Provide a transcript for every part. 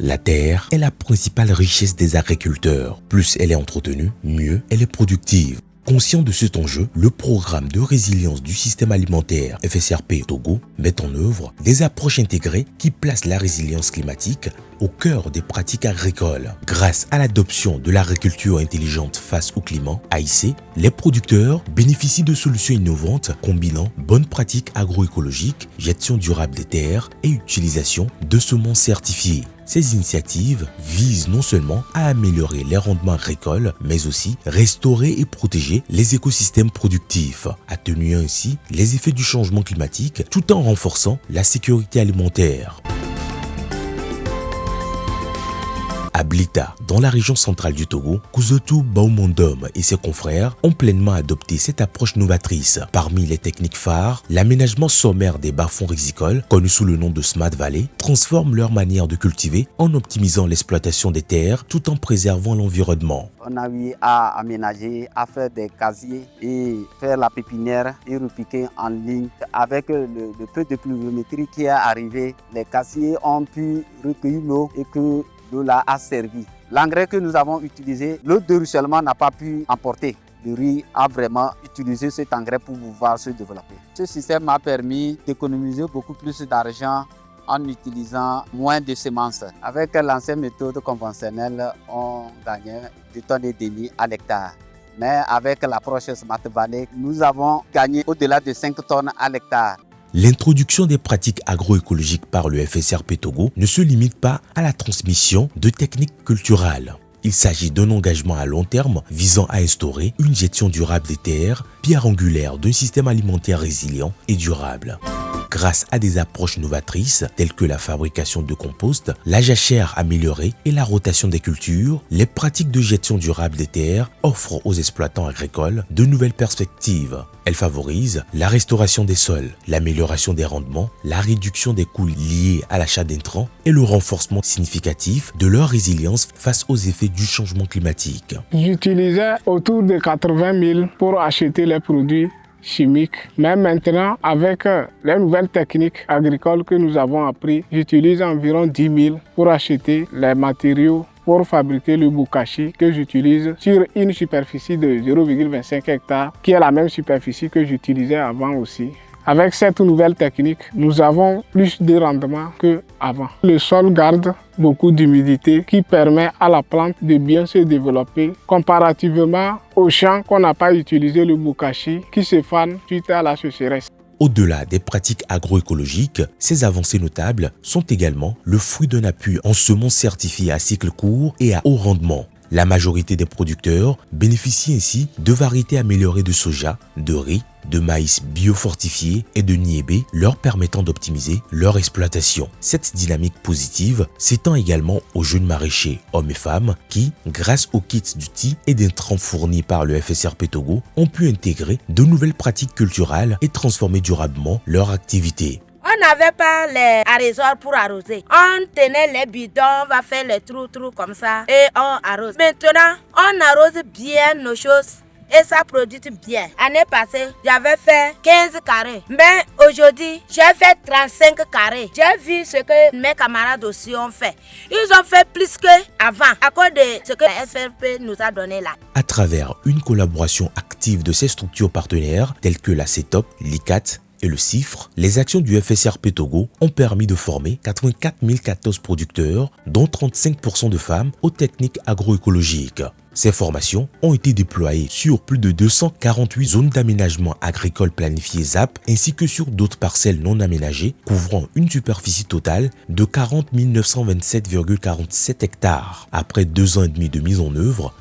La terre est la principale richesse des agriculteurs. Plus elle est entretenue, mieux elle est productive. Conscient de cet enjeu, le programme de résilience du système alimentaire FSRP Togo met en œuvre des approches intégrées qui placent la résilience climatique au cœur des pratiques agricoles. Grâce à l'adoption de l'agriculture intelligente face au climat, AIC, les producteurs bénéficient de solutions innovantes combinant bonnes pratiques agroécologiques, gestion durable des terres et utilisation de semences certifiées. Ces initiatives visent non seulement à améliorer les rendements agricoles, mais aussi restaurer et protéger les écosystèmes productifs, atténuant ainsi les effets du changement climatique tout en renforçant la sécurité alimentaire. À Blita, dans la région centrale du Togo, Kuzotu Baumondom et ses confrères ont pleinement adopté cette approche novatrice. Parmi les techniques phares, l'aménagement sommaire des bas-fonds rizicoles, connu sous le nom de Smart Valley, transforme leur manière de cultiver en optimisant l'exploitation des terres tout en préservant l'environnement. On a eu à aménager, à faire des casiers et faire la pépinière et repiquer en ligne. Avec le peu de pluviométrie qui est arrivé, les casiers ont pu recueillir l'eau et que l'eau là a servi. L'engrais que nous avons utilisé, l'eau de ruissellement n'a pas pu emporter. Le riz a vraiment utilisé cet engrais pour pouvoir se développer. Ce système m'a permis d'économiser beaucoup plus d'argent en utilisant moins de semences. Avec l'ancienne méthode conventionnelle, on gagnait 2 tonnes et demie à l'hectare. Mais avec l'approche Smart Valley, nous avons gagné au-delà de 5 tonnes à l'hectare. L'introduction des pratiques agroécologiques par le FSRP Togo ne se limite pas à la transmission de techniques culturales. Il s'agit d'un engagement à long terme visant à instaurer une gestion durable des terres, pierre angulaire d'un système alimentaire résilient et durable. Grâce à des approches novatrices telles que la fabrication de compost, la jachère améliorée et la rotation des cultures, les pratiques de gestion durable des terres offrent aux exploitants agricoles de nouvelles perspectives. Elles favorisent la restauration des sols, l'amélioration des rendements, la réduction des coûts liés à l'achat d'intrants et le renforcement significatif de leur résilience face aux effets du changement climatique. J'utilisais autour de 80 000 pour acheter les produits chimiques. Mais maintenant, avec les nouvelles techniques agricoles que nous avons apprises, j'utilise environ 10 000 pour acheter les matériaux pour fabriquer le bokashi que j'utilise sur une superficie de 0,25 hectares, qui est la même superficie que j'utilisais avant aussi. Avec cette nouvelle technique, nous avons plus de rendement qu'avant. Le sol garde beaucoup d'humidité qui permet à la plante de bien se développer comparativement aux champs qu'on n'a pas utilisé le bokashi qui se fanent suite à la sécheresse. Au-delà des pratiques agroécologiques, ces avancées notables sont également le fruit d'un appui en semences certifiées à cycle court et à haut rendement. La majorité des producteurs bénéficient ainsi de variétés améliorées de soja, de riz, de maïs biofortifié et de niébé, leur permettant d'optimiser leur exploitation. Cette dynamique positive s'étend également aux jeunes maraîchers, hommes et femmes, qui, grâce aux kits d'outils et d'intrants fournis par le FSRP Togo, ont pu intégrer de nouvelles pratiques culturelles et transformer durablement leur activité. On n'avait pas les arrosoirs pour arroser. On tenait les bidons, on va faire les trous comme ça et on arrose. Maintenant, on arrose bien nos choses et ça produit bien. L'année passée, j'avais fait 15 carrés. Mais aujourd'hui, j'ai fait 35 carrés. J'ai vu ce que mes camarades aussi ont fait. Ils ont fait plus qu'avant à cause de ce que la FRP nous a donné là. À travers une collaboration active de ces structures partenaires telles que la CETOP, l'ICAT, et le CIFRE, les actions du FSRP Togo ont permis de former 84 014 producteurs, dont 35% de femmes, aux techniques agroécologiques. Ces formations ont été déployées sur plus de 248 zones d'aménagement agricole planifiées ZAP ainsi que sur d'autres parcelles non aménagées couvrant une superficie totale de 40 927,47 hectares. Après 2 ans et demi de mise en œuvre,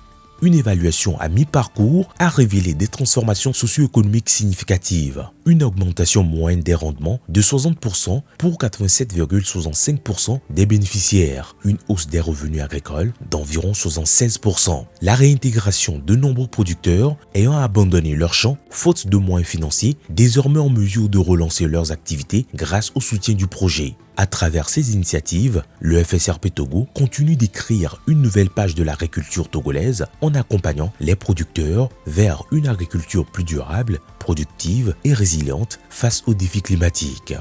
une évaluation à mi-parcours a révélé des transformations socio-économiques significatives. Une augmentation moyenne des rendements de 60% pour 87,65% des bénéficiaires. Une hausse des revenus agricoles d'environ 76%. La réintégration de nombreux producteurs ayant abandonné leurs champs faute de moyens financiers, désormais en mesure de relancer leurs activités grâce au soutien du projet. À travers ces initiatives, le FSRP Togo continue d'écrire une nouvelle page de l'agriculture togolaise en accompagnant les producteurs vers une agriculture plus durable, productive et résiliente face aux défis climatiques.